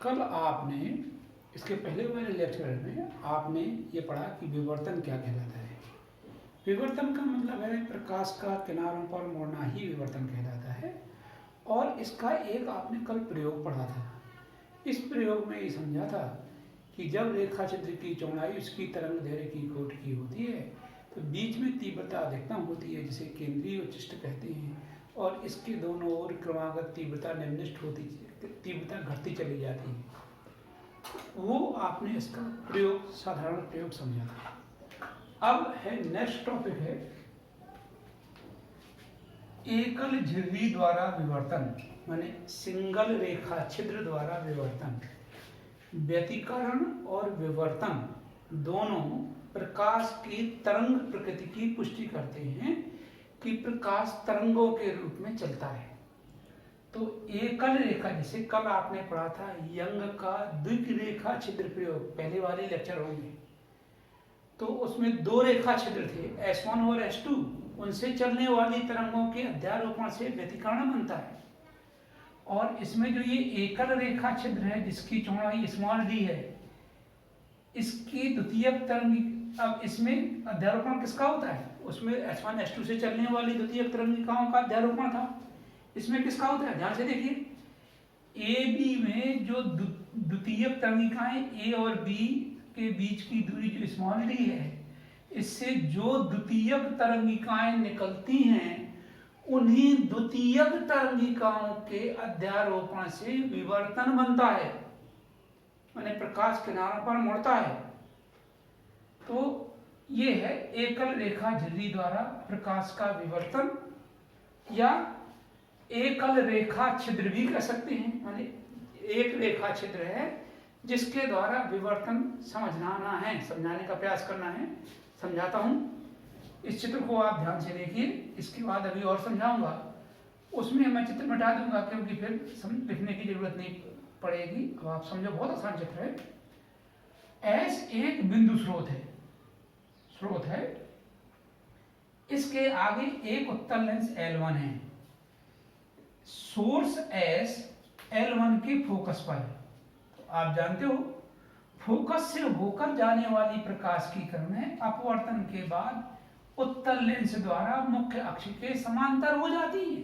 कल आपने इसके पहले वाले लेक्चर में आपने ये पढ़ा कि विवर्तन क्या कहलाता है। विवर्तन का मतलब है प्रकाश का किनारों पर मुड़ना ही विवर्तन कहलाता है। और इसका एक आपने कल प्रयोग पढ़ा था। इस प्रयोग में ये समझा था कि जब रेखा चित्र की चौड़ाई उसकी तरंग दैर्घ्य की कोटि की होती है तो बीच में तीव्रता अधिकतम होती है, जिसे केंद्रीय उच्चिष्ट कहते हैं, और इसके दोनों ओर क्रमागत तीव्रता निम्निष्ठ होती, तीव्रता घटती चली जाती है। वो आपने इसका प्रयोग, साधारण प्रयोग समझा था। अब है नेक्स्ट टॉपिक है एकल झिर्री द्वारा विवर्तन, माने सिंगल रेखा छिद्र द्वारा विवर्तन। व्यतिकरण और विवर्तन दोनों प्रकाश की तरंग प्रकृति की पुष्टि करते हैं कि प्रकाश तरंगों के रूप में चलता है। तो एकल रेखा, जैसे कल आपने पढ़ा था यंग का द्विरेखा छिद्र प्रयोग, पहले वाले लेक्चर होंगे, तो उसमें दो रेखा छिद्र थे S1 और S2। उनसे चलने वाली तरंगों के अध्यारोपण से व्यतिकरण बनता है। और इसमें जो ये एकल रेखा छिद्र है जिसकी चौड़ाई स्मॉल d है, इसकी द्वितीयक तरंग, अब इसमें अध्यारोपण किसका होता है? उसमें S1 S2 से चलने वाली द्वितीयक तरंगिकाओं का अध्यारोपण था। इसमें किसका होता है? ध्यान से देखिए, ए बी में जो द्वितीयक तरंगिकाएं ए और बी के बीच की दूरी जो स्मॉल डी है, इससे जो द्वितीयक तरंगिकाएं निकलती हैं उन्हीं द्वितीयक तरंगिकाओं के अध्यारोपण से विवर्तन बनता है, माने प्रकाश किनारों पर मुड़ता है। तो ये है एकल रेखा झिर्री द्वारा प्रकाश का विवर्तन, या एकल रेखा छिद्र भी कह सकते हैं। माने एक रेखा छिद्र है जिसके द्वारा विवर्तन समझना है, समझाने का प्रयास करना है। समझाता हूं, इस चित्र को आप ध्यान से देखिए, इसके बाद अभी और समझाऊंगा। उसमें मैं चित्र मिटा दूंगा क्योंकि फिर लिखने की जरूरत नहीं पड़ेगी। अब आप समझो, बहुत आसान चित्र है। S एक बिंदु स्रोत है, इसके आगे एक उत्तल लेंस L1 है। सोर्स S L1 के फोकस पर है। तो आप जानते हो फोकस से होकर जाने वाली प्रकाश की किरणें अपवर्तन के बाद उत्तल लेंस द्वारा मुख्य अक्ष के समांतर हो जाती है।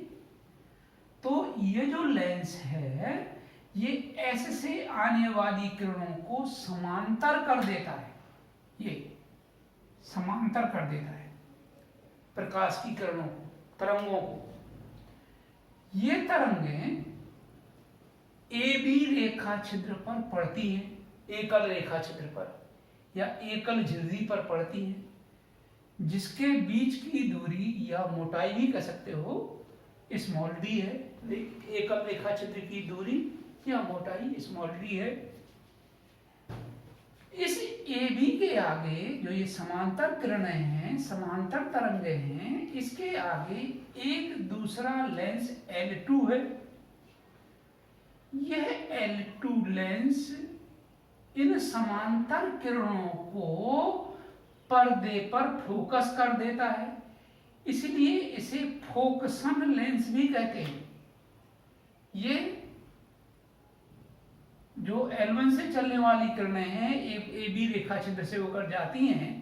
तो ये जो लेंस है ये S से आने वाली किरणों को समांतर कर देता है, ये समांतर कर देता है प्रकाश की किरणों को, तरंगों को। ये तरंगें ए बी रेखा छिद्र पर पड़ती हैं, एकल रेखा छिद्र पर या एकल झिर्री पर पड़ती हैं, जिसके बीच की दूरी या मोटाई भी कह सकते हो स्मॉल डी है। एकल रेखा छिद्र की दूरी या मोटाई स्मॉल डी है। इस ए बी के आगे जो ये समांतर किरणें हैं, समांतर तरंगें हैं, इसके आगे एक दूसरा लेंस L2 है। यह L2 लेंस इन समांतर किरणों को पर्दे पर फोकस कर देता है, इसलिए इसे फोकसन लेंस भी कहते हैं। ये जो L1 से चलने वाली किरणें हैं, ए बी रेखा छिद्र से होकर जाती हैं,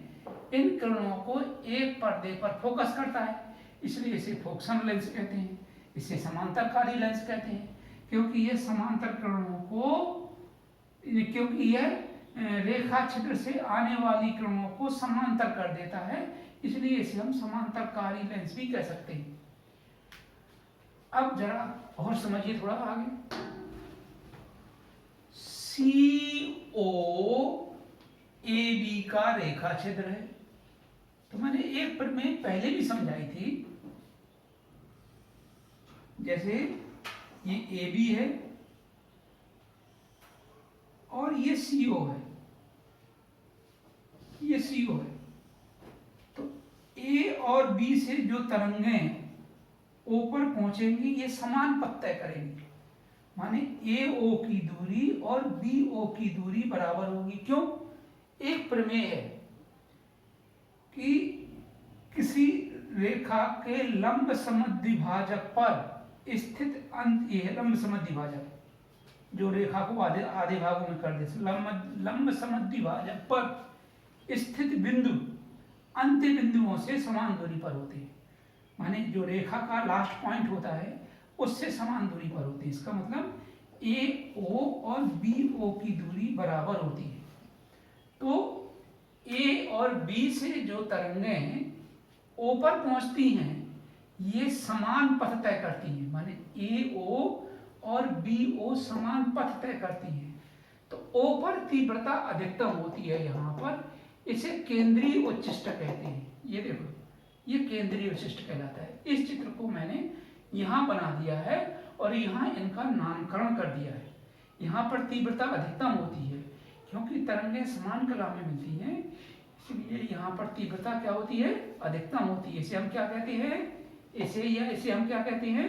इन किरणों को एक पर्दे पर फोकस करता है, इसलिए इसे फोकसन लेंस कहते हैं। इसे समांतरकारी लेंस कहते हैं क्योंकि यह समांतर किरणों को, क्योंकि यह रेखा छिद्र से आने वाली किरणों को समांतर कर देता है, इसलिए इसे हम समांतरकारी लेंस भी कह सकते हैं। अब जरा और समझिए थोड़ा आगे। CO AB का रेखा छिद्र है। तो मैंने एक पर में पहले भी समझाई थी, जैसे ये AB है और ये CO है, ये CO है। तो A और B से जो तरंगें O पर पहुंचेंगी ये समान पथ तय करेंगी, माने AO की दूरी और BO की दूरी बराबर होगी। क्यों? एक प्रमेय है कि किसी रेखा के लंब समद्विभाजक पर स्थित अंत, यह लंब समद्विभाजक, जो रेखा को आधे आधे भागों में कर दे। लंब समद्विभाजक पर स्थित बिंदु अंत्य बिंदुओं से समान दूरी पर होते हैं। माने जो रेखा का लास्ट पॉइंट होता है उससे समान दूरी पर होती है। इसका मतलब ए ओ और बी ओ की दूरी बराबर होती है। तो ए और बी से जो तरंगें ओ पर पहुंचती हैं ये समान पथ तय करती हैं। माने ए ओ और बी ओ समान पथ तय करती हैं। तो ओ पर तीव्रता अधिकतम होती है। यहाँ पर इसे केंद्रीय उच्चिष्ट कहते हैं। ये देखो ये केंद्रीय उच्चिष्ट कहलाता है। इस चित्र को मैंने यहाँ बना दिया है और यहाँ इनका नामकरण कर दिया है। यहाँ पर तीव्रता अधिकतम होती है क्योंकि तरंगें समान कला में मिलती हैं, इसलिए यहाँ पर तीव्रता क्या होती है, अधिकतम होती है। इसे हम क्या कहते हैं, इसे हम क्या कहते हैं,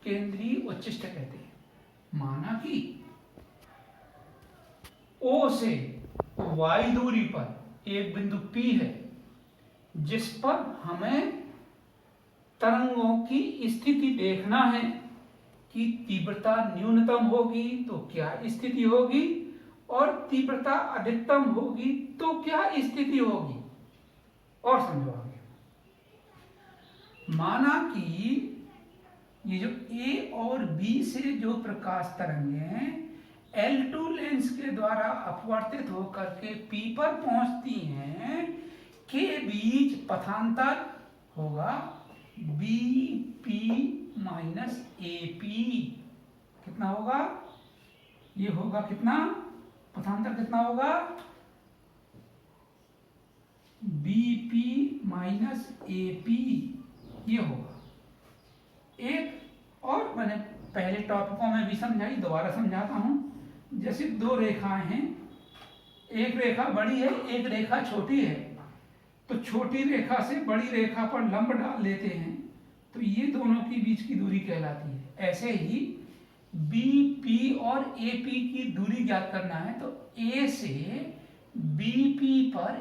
केंद्रीय उच्चिष्ट कहते हैं। माना कि O से y दूरी पर एक बिंदु P है जिस पर हमें तरंगों की स्थिति देखना है कि तीव्रता न्यूनतम होगी तो क्या स्थिति होगी और तीव्रता अधिकतम होगी तो क्या स्थिति होगी। और समझो आगे। माना कि ये जो A और B से जो प्रकाश तरंगें L2 लेंस के द्वारा अपवर्तित होकर के P पर पहुंचती हैं के बीच पथांतर होगा BP माइनस AP। कितना होगा, ये होगा कितना, पथांतर कितना होगा, BP माइनस AP ये होगा। एक और मैंने पहले टॉपिकों में भी समझाई, दोबारा समझाता हूं। जैसे दो रेखाएं हैं, एक रेखा बड़ी है एक रेखा छोटी है, तो छोटी रेखा से बड़ी रेखा पर लंब डाल लेते हैं तो ये दोनों के बीच की दूरी कहलाती है। ऐसे ही BP और AP की दूरी ज्ञात करना है तो A से BP पर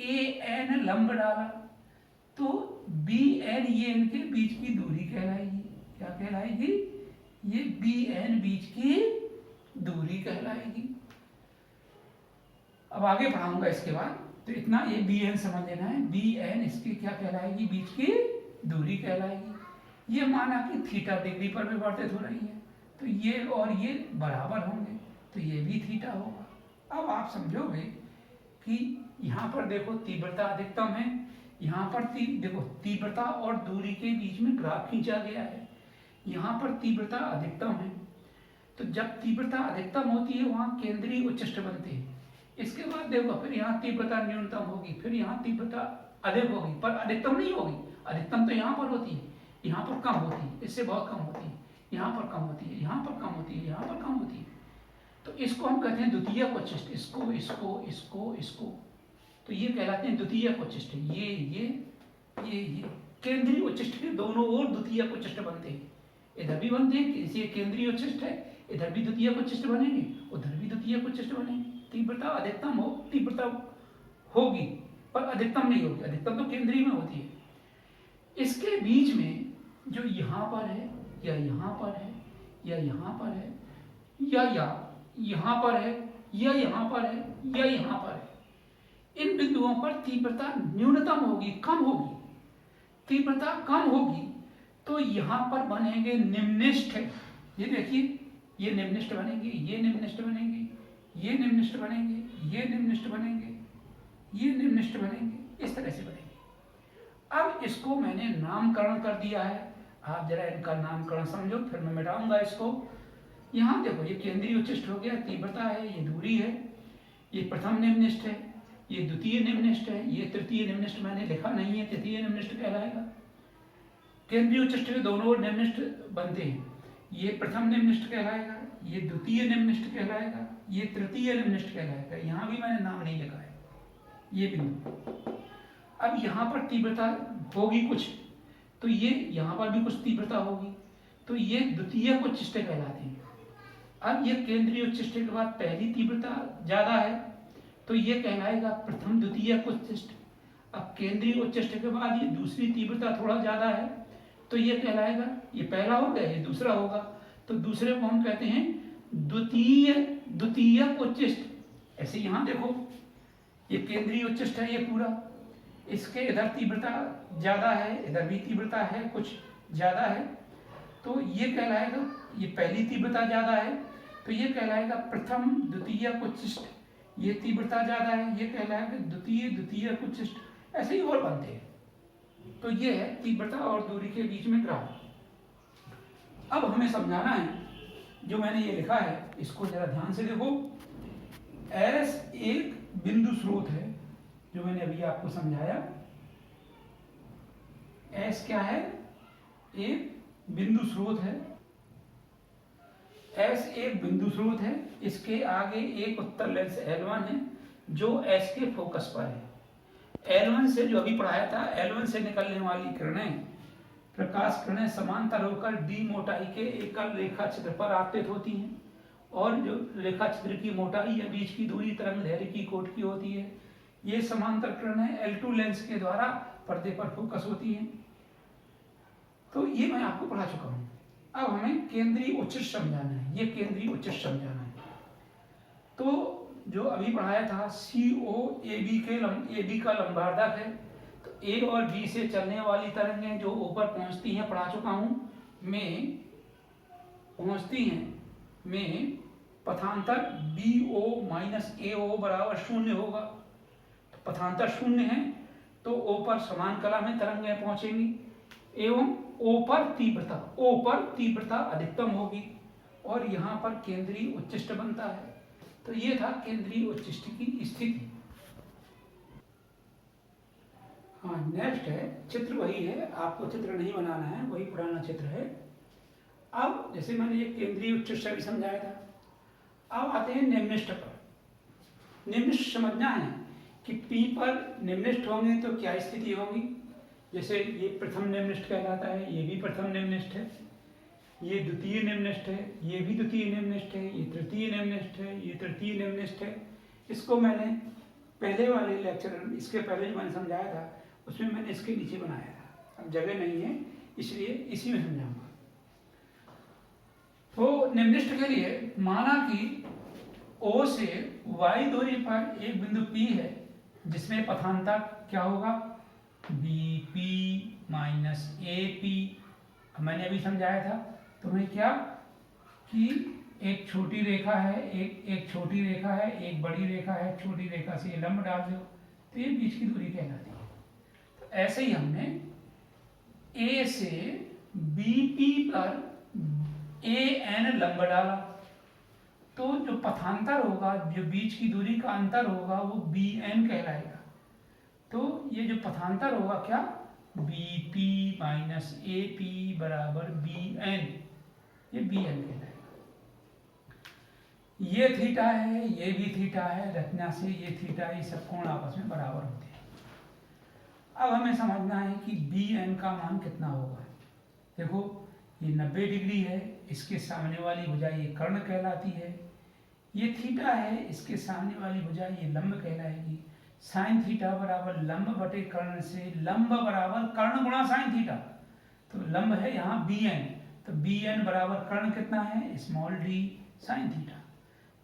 AN लंब डाला तो BN ये इनके बीच की दूरी कहलाएगी। क्या कहलाएगी, ये BN बीच की दूरी कहलाएगी। अब आगे पढ़ाऊंगा इसके बाद, तो इतना ये BN समझ लेना है। BN इसकी क्या कहलाएगी, बीच की दूरी कहलाएगी। ये माना कि थीटा डिग्री पर विवर्तित हो रही है तो ये और ये बराबर होंगे तो ये भी थीटा होगा। अब आप समझोगे कि यहाँ पर देखो तीव्रता अधिकतम है, यहाँ पर देखो तीव्रता और दूरी के बीच में ग्राफ खींचा गया है। यहाँ पर तीव्रता अधिकतम है तो जब तीव्रता अधिकतम होती है वहाँ केंद्रीय उच्चिष्ट बनते हैं। इसके बाद देखो फिर यहाँ तीव्रता न्यूनतम होगी, फिर यहाँ तीव्रता अधिक होगी पर अधिकतम नहीं होगी। अधिकतम तो यहाँ पर होती है, यहाँ पर कम होती है, इससे बहुत कम होती है, यहाँ पर कम होती है, यहाँ पर कम होती है, यहाँ पर कम होती है। तो इसको हम कहते हैं द्वितीयक उच्चिष्ट। इसको इसको इसको इसको तो ये कहलाते हैं द्वितीयक उच्चिष्ट। ये केंद्रीय उच्चिष्ट के दोनों ओर द्वितीयक उच्चिष्ट बनते हैं। इधर भी बनते हैं, ये केंद्रीय उच्चिष्ट है, इधर भी द्वितीयक उच्चिष्ट बनेंगे, उधर भी द्वितीयक उच्चिष्ट बनेंगे। तीव्रता अधिकतम हो, तीव्रता होगी पर अधिकतम नहीं होगी, अधिकतम तो केंद्रीय में होती है। इसके बीच में जो यहाँ पर है या यहाँ पर है या यहाँ पर है या यहाँ पर है या यहाँ पर है या यहाँ पर है, इन बिंदुओं पर तीव्रता न्यूनतम होगी, कम होगी। तीव्रता कम होगी तो यहाँ पर बनेंगे निम्निष्ठ। ये देखिए ये निम्निष्ठ बनेंगे, ये निम्निष्ठ बनेंगे, ये निम्निष्ठ बनेंगे, ये निम्निष्ठ बनेंगे, ये निम्निष्ठ बनेंगे, इस तरह से बनेंगे। अब इसको मैंने नामकरण कर दिया है, आप जरा इनका नामकरण समझो फिर मैं मिटाऊंगा इसको। यहाँ देखो ये केंद्रीय उच्चिष्ट हो गया, तीव्रता है, ये दूरी है, ये प्रथम निम्निष्ठ है, ये द्वितीय निम्निष्ठ है, ये तृतीय निम्निष्ठ मैंने लिखा नहीं है, तृतीय निम्निष्ठ कहलाएगा। केंद्रीय उच्चिष्ट के दोनों ओर निम्निष्ठ बनते हैं, ये प्रथम निम्निष्ठ कहलाएगा, ये द्वितीय निम्निष्ठ कहलाएगा, ये तृतीय निम्निष्ठ कहलाएगा। यहाँ भी मैंने नाम नहीं लिखा है ये बिंदु। अब यहाँ पर तीव्रता होगी कुछ तो ये यहाँ पर भी कुछ तीव्रता होगी तो ये द्वितीयक उच्चिष्ट कहलाते हैं। अब ये केंद्रीय उच्चिष्ट के बाद पहली तीव्रता ज्यादा है तो ये कहलाएगा प्रथम द्वितीयक उच्चिष्ट। अब केंद्रीय उच्चिष्ट के बाद ये दूसरी तीव्रता थोड़ा ज्यादा है तो ये कहलाएगा, ये पहला हो गया ये दूसरा होगा तो दूसरे को हम कहते हैं द्वितीय द्वितीयक उच्चिष्ट, ऐसे यहाँ देखो ये केंद्रीय उच्चिष्ट है ये पूरा, इसके इधर तीव्रता ज्यादा है, इधर भी तीव्रता है कुछ ज्यादा है, तो ये कहलाएगा, ये पहली तीव्रता ज्यादा है तो ये कहलाएगा प्रथम द्वितीयक उच्चिष्ट, ये तीव्रता ज्यादा है ये कहलाएगा द्वितीय द्वितीयक उच्चिष्ट, ऐसे ही और बनते हैं। तो ये है तीव्रता और दूरी के बीच में ग्राफ। अब हमें समझाना है, जो मैंने ये लिखा है इसको जरा ध्यान से देखो। S एक बिंदु स्रोत है, जो मैंने अभी आपको समझाया। S क्या है? एक बिंदु स्रोत है। S एक बिंदु स्रोत है, इसके आगे एक उत्तर लेंस L1 है जो S के फोकस पर है। L1 से जो अभी पढ़ाया था, L1 से निकलने वाली किरणें, प्रकाश किरणें समांतर होकर D मोटाई के एकल रेखा छिद्र पर आपतित होती हैं, और जो रेखा छिद्र की मोटाई या बीच की दूरी तरंग दैर्घ्य की कोट की होती है। ये समांतर किरणें L2 लेंस के द्वारा पर्दे पर फोकस होती हैं। तो ये मैं आपको पढ़ा चुका हूँ। अब हमें केंद्रीय उच्चिष्ट समझाना है, ये केंद्रीय उच्चिष्ट समझाना है। तो जो अभी पढ़ाया था AB का लंबार्धक है, तो A और B से चलने वाली तरंगें जो ऊपर पहुंचती हैं, पढ़ा चुका हूँ में पहुंचती हैं में पथांतर BO माइनस AO बराबर 0 होगा। तो पथांतर 0 है तो O पर समान कला में तरंगें पहुंचेंगी, एवं O पर तीव्रता अधिकतम होगी, और यहाँ पर केंद्रीय उच्चिष्ट बनता है। तो ये था केंद्रीय उच्चिष्ट की स्थिति। हाँ, नेक्स्ट है चित्र, वही है, आपको चित्र नहीं बनाना है, वही पुराना चित्र है। अब जैसे मैंने ये केंद्रीय उच्चिष्ट भी समझाया था, अब आते हैं निम्निष्ठ पर। निम्निष्ठ समझना है कि P पर निम्निष्ठ होंगे तो क्या स्थिति होगी। जैसे ये प्रथम निम्निष्ठ कहलाता है, ये भी प्रथम निम्निष्ठ है, ये द्वितीय निम्निष्ठ है, ये भी द्वितीय निम्निष्ठ है, ये तृतीय निम्निष्ठ है, ये तृतीय निम्निष्ठ है। इसको मैंने पहले वाले लेक्चर, इसके पहले जो मैंने समझाया था उसमें मैंने इसके नीचे बनाया था, अब जगह नहीं है इसलिए इसी में समझाऊंगा। तो निम्निष्ठ के लिए माना कि O से y दूरी पर एक बिंदु P है जिसमें पथांतर क्या होगा, BP माइनस AP। मैंने अभी समझाया था तुम्हें क्या कि एक छोटी रेखा है, एक छोटी रेखा है, एक बड़ी रेखा है, छोटी रेखा से लंब डाल दो तो ये बीच की दूरी कहलाती है। तो ऐसे ही हमने A से BP पर AN लंब डाला, तो जो पथांतर होगा, जो बीच की दूरी का अंतर होगा वो BN कहलाएगा। तो ये जो पथांतर होगा क्या, BP माइनस AP बराबर BN, ये BN कहलाएगा। ये थीटा है, ये भी थीटा है, रचना से ये थीटा, ये सब कोण आपस में बराबर होते हैं। अब हमें समझना है कि BN का मान कितना होगा। देखो ये 90 डिग्री है, इसके सामने वाली भुजा ये कर्ण कहलाती है, ये थीटा है, इसके सामने वाली भुजा ये लंब कहलाएगी। साइन थीटा बराबर लंब बटे कर्ण से लंब बराबर कर्ण गुणा साइन थीटा, तो लंब है यहाँ BN, तो BN बराबर कर्ण कितना है, स्मॉल d साइन थीटा,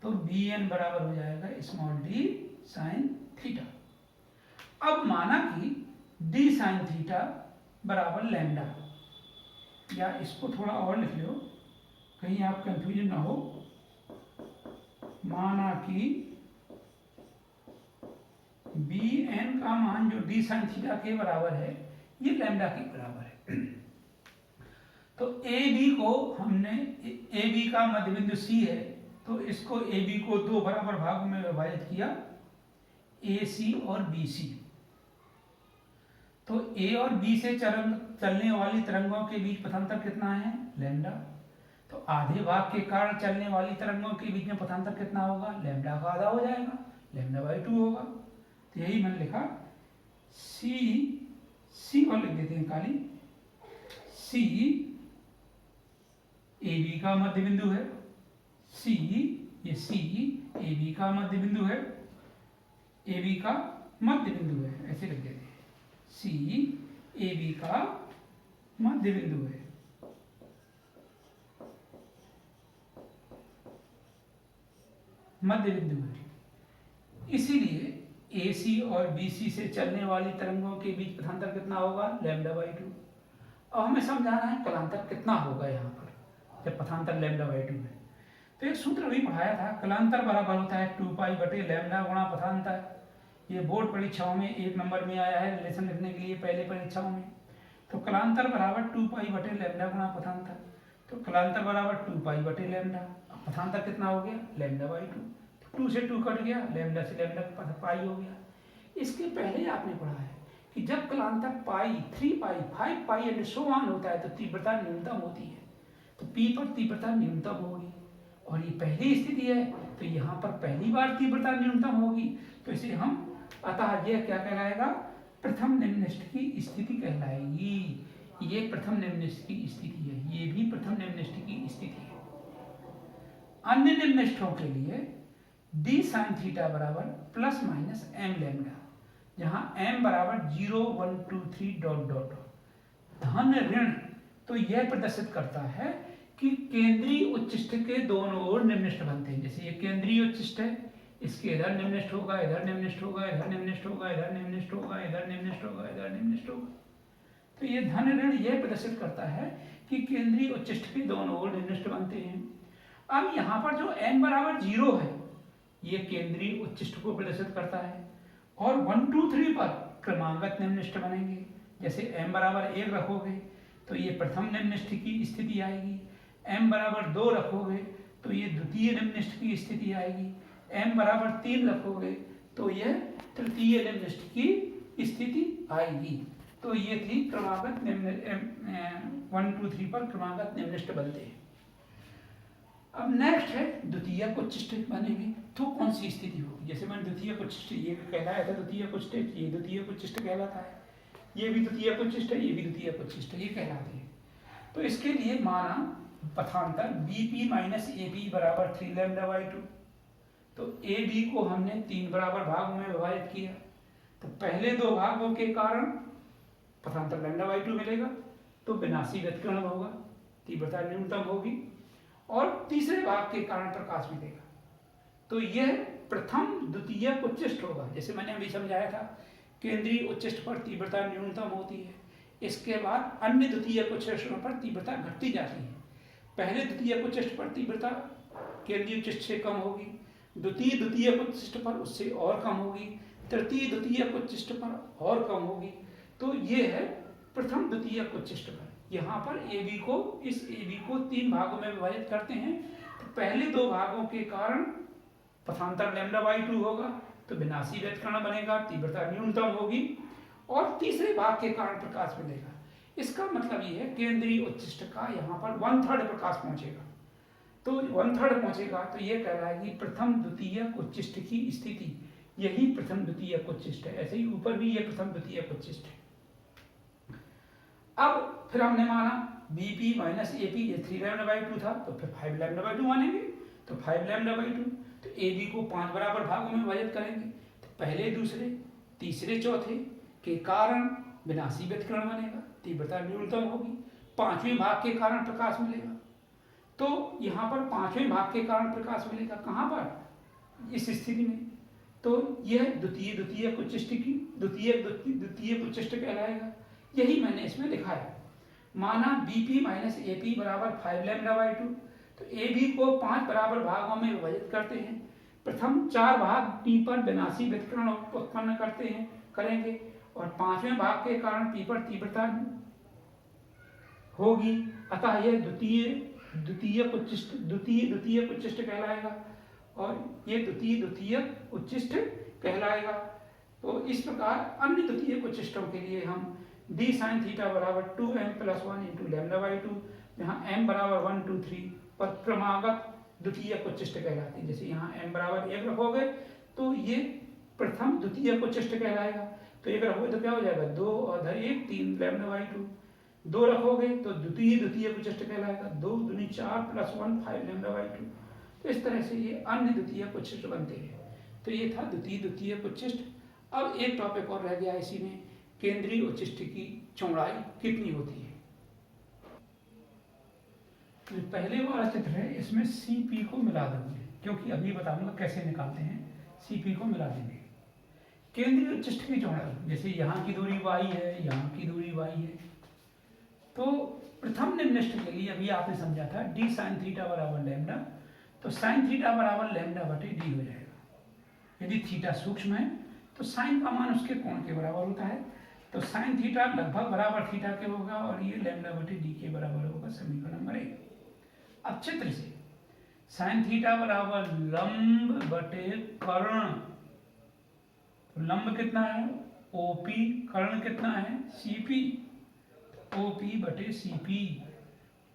तो BN बराबर हो जाएगा स्मॉल d साइन थीटा। अब माना कि d साइन थीटा बराबर लैम्डा, या इसको थोड़ा और लिख लो कहीं आप कंफ्यूजन ना हो। माना कि BN का मान जो d साइन थीटा के बराबर है, ये लैम्डा के बराबर है। तो AB को हमने, AB का मध्य बिंदु C है, तो इसको AB को दो बराबर भागों में विभाजित किया, AC और BC। तो A और B से चलने वाली तरंगों के बीच पथांतर कितना है, लैम्डा। तो आधे भाग के कारण चलने वाली तरंगों के बीच में पथांतर कितना होगा, लैम्डा का आधा हो जाएगा, λ/2 होगा। तो यही मैंने लिखा, C और लिख देते हैं काली, C AB का मध्य बिंदु है, ये C AB का मध्य बिंदु है, AB का मध्य बिंदु है, ऐसे लिख देते हैं, C AB का मध्य बिंदु है। मध्य बिंदु है। इसीलिए AC और BC से चलने वाली तरंगों के बीच पथांतर कितना होगा, λ/2। अब हमें समझाना है कलांतर कितना होगा यहाँ पर जब पथांतर λ/2 है। तो एक सूत्र अभी पढ़ाया था, कलांतर बराबर होता है 2π/λ गुणा पथांतर। ये बोर्ड परीक्षाओं में 1 नंबर में आया है रिलेशन लिखने के लिए पहले परीक्षाओं में। तो कलांतर बराबर 2π/λ गुणा पथांतर। तो कलांतर बराबर 2π/λ। पथांतर कितना हो गया, λ/2। 2 से 2 कट गया, लैम्डा से लैम्डा पाई हो गया। इसके पहले आपने पढ़ा है कि जब कलांतर पाई, 3π, 5π एंड सो ऑन होता है तो तीव्रता न्यूनतम होती है। तो P पर तीव्रता न्यूनतम होगी और ये पहली स्थिति है, तो यहाँ पर पहली बार तीव्रता न्यूनतम होगी। तो इसे हम अतः यह क्या कहलाएगा, प्रथम निम्नलिखित की स्थिति कहलाएगी। ये प्रथम निम्नलिखित की स्थिति है, ये भी प्रथम निम्नलिखित की स्थिति है। अन्य निम्नलिखितों के लिए d sin थीटा बराबर प्लस माइनस m लैम्डा, जहां m बराबर 0, 1, 2, 3 डॉट डॉट धन ऋण। तो यह प्रदर्शित करता है कि केंद्रीय उच्चिष्ट के दोनों ओर निम्नलिखित बनते हैं। जैसे ये केंद्रीय उच्चिष्ट है, इसके इधर निम्नलिखित होगा, इधर निम्नलिखित होगा, इधर निम्नलिखित होगा, इधर निम्नलिखित होगा, इधर निम्नलिखित होगा, इधर निम्नलिखित होगा। तो ये धन ऋण यह प्रदर्शित करता है कि केंद्रीय उच्चिष्ट के दोनों ओर निम्नलिखित बनते हैं। अब यहाँ पर जो m बराबर 0 है, ये केंद्रीय उच्चिष्ट को प्रदर्शित करता है और 1, 2, 3 पर क्रमागत निम्नलिखित बनेंगे। जैसे m बराबर 1 रखोगे तो ये प्रथम निम्नलिखित की स्थिति आएगी, m बराबर 2 रखोगे तो ये द्वितीय निम्नलिखित की स्थिति आएगी, m बराबर 3 रखोगे तो यह तृतीय निम्नलिखित की स्थिति आएगी। तो ये थी क्रमागत निम्न 1, 2, 3 पर क्रमागत निम्नलिखित बनते हैं। अब नेक्स्ट है द्वितीयक उच्चिष्ट बनेंगे तो कौन सी स्थिति होगी। जैसे मैंने द्वितीयक उच्चिष्ट ये कहलाया था, द्वितीयक उच्चिष्ट, ये द्वितीयक उच्चिष्ट कहलाता है, ये भी द्वितीयक उच्चिष्ट है, ये भी द्वितीयक उच्चिष्ट है, ये कहलाते हैं। तो इसके लिए माना पथांतर BP माइनस AB बराबर 3λ/2। तो AB को हमने 3 बराबर भागों में विभाजित किया। तो पहले 2 भागों के कारण पथांतर λ/2 मिलेगा, तो विनाशी व्यतिकरण होगा, तीव्रता न्यूनतम होगी और तीसरे भाग के कारण प्रकाश मिलेगा। तो यह प्रथम द्वितीयक उच्चिष्ट होगा। जैसे मैंने अभी समझाया था, केंद्रीय उच्चिष्ट पर तीव्रता न्यूनतम होती है, इसके बाद अन्य द्वितीयक उच्चिष्टों पर तीव्रता घटती जाती है। पहले द्वितीयक उच्चिष्ट पर तीव्रता केंद्रीय उच्चिष्ट से कम होगी, द्वितीयक उच्चिष्ट पर उससे और कम होगी, तृतीय द्वितीयक उच्चिष्ट पर और कम होगी। तो ये है प्रथम द्वितीयक उच्चिष्ट पर। यहाँ पर AB को, इस AB को 3 भागों में विभाजित करते हैं। तो पहले 2 भागों के कारण पथांतर λ/2 होगा, तो विनाशी व्यतिकरण बनेगा, तीव्रता न्यूनतम होगी और तीसरे भाग के कारण प्रकाश मिलेगा। इसका मतलब ये है केंद्रीय उच्चिष्ट का यहाँ पर 1/3 प्रकाश पहुंचेगा। तो 1/3 पहुंचेगा तो ये कहलाएगी प्रथम द्वितीयक उच्चिष्ट की स्थिति। यही प्रथम द्वितीयक उच्चिष्ट है। ऐसे ही ऊपर भी ये प्रथम द्वितीयक उच्चिष्ट है। अब फिर हमने माना BP माइनस AP ये 3λ/2 था, तो फिर 5λ/2 मानेंगे। तो 5λ/2, तो AB को 5 बराबर भागों में विभाजित करेंगे। तो पहले, दूसरे, तीसरे, चौथे के कारण विनाशी व्यतिकरण बनेगा, तीव्रता न्यूनतम होगी, 5वें भाग के कारण प्रकाश मिलेगा। तो यहाँ पर 5वें भाग के कारण प्रकाश मिलेगा, कहाँ पर, इस स्थिति में। तो यह द्वितीयक उच्चिष्ट की द्वितीयक उच्चिष्ट कहलाएगा। यही मैंने इसमें लिखा है। माना BP माइनस AP बराबर 5λ/2, तो AB को 5 बराबर भागों में विभाजित करते हैं। प्रथम 4 भाग P पर विनाशी व्यतिकरण उत्पन्न करेंगे और 5वें भाग के कारण P पर तीव्रता होगी। अतः यह द्वितीयक उच्चिष्ट कहलाएगा और ये द्वितीयक उच्चिष्ट कहलाएगा। तो इस प्रकार अन्य द्वितीयक उच्चिष्टों के लिए हम d sin थीटा बराबर 2m + 1 × λ/2, जहाँ m बराबर 1, 2, 3 पर क्रमागत द्वितीयक उच्चिष्ट कहलाते हैं। जैसे यहाँ m बराबर 1 रखोगे तो ये प्रथम द्वितीयक उच्चिष्ट कहलाएगा। तो 1 रखोगे तो क्या हो जाएगा, 2 और इधर 1, 3 λ/2। 2 रखोगे तो द्वितीयक उच्चिष्ट कहलाएगा, 2 दूनी 4 + 1 5 λ/2। तो इस तरह से ये अन्य द्वितीयक उच्चिष्ट बनते हैं। तो ये था द्वितीयक उच्चिष्ट। अब एक टॉपिक और रह गया इसी में, केंद्रीय उच्चिष्ट की चौड़ाई कितनी होती है। तो पहले वाला चित्र है, इसमें CP को मिला देंगे। क्योंकि अभी बताऊंगा कैसे निकालते हैं, CP को मिला देंगे। केंद्रीय उच्चिष्ट की चौड़ाई, जैसे यहाँ की दूरी y है, यहाँ की दूरी y है, तो प्रथम निम्नलिखित के लिए अभी आपने समझा था d sin थीटा बराबर लैम्डा, तो sin थीटा बराबर लैम्डा बटे d हो जाएगा। यदि थीटा सूक्ष्म है तो sin का मान उसके कोण के बराबर होता है, तो sin थीटा लगभग बराबर थीटा के होगा और ये लैम्डा बटे d के बराबर होगा, समीकरण नंबर 1। अब चित्र से sin थीटा बराबर लंब बटे कर्ण, तो लंब कितना है OP, कर्ण कितना है CP, OP बटे CP,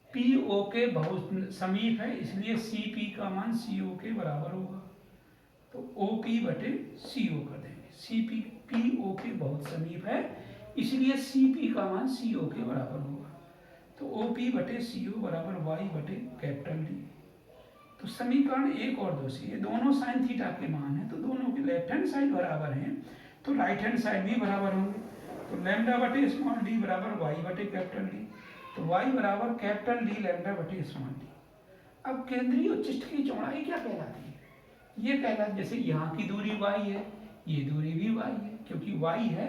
PO के बहुत समीप है इसलिए CP का मान CO के बराबर होगा, तो OP बटे CO कर देंगे। CP PO के बहुत समीप है इसलिए CP का मान CO के बराबर होगा, तो OP बटे CO बराबर Y बटे कैपिटल D। तो समीकरण 1 और 2 से ये दोनों साइन थीटा के मान हैं, तो दोनों के लेफ्ट हैंड साइड बराबर हैं तो राइट हैंड साइड भी बराबर होंगे, तो लैम्डा बटे स्मॉल d बराबर y बटे कैपिटल D, तो y बराबर कैपिटल D लैम्डा बटे स्मॉल d। अब केंद्रीय उच्चिष्ट की चौड़ाई क्या कहलाती है, ये कहलाती, जैसे यहाँ की दूरी y है, ये दूरी भी y है, क्योंकि y है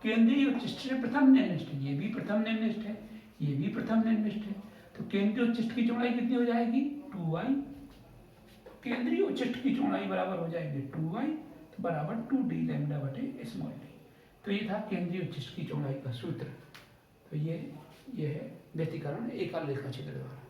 केंद्रीय उच्चिष्ट से प्रथम निम्नलिखित, ये भी प्रथम निम्नलिखित है, ये भी प्रथम निम्नलिखित है, तो केंद्रीय उच्चिष्ट की चौड़ाई कितनी हो जाएगी 2y, केंद्रीय उच्चिष्ट की चौड़ाई बराबर हो जाएगी 2y, तो बराबर 2d लैम्डा बटे स्मॉल d। तो ये था केंद्रीय उच्चिष्ट की चौड़ाई का सूत्र। तो ये है व्यतिकरण एकल रेखा छिद्र द्वारा।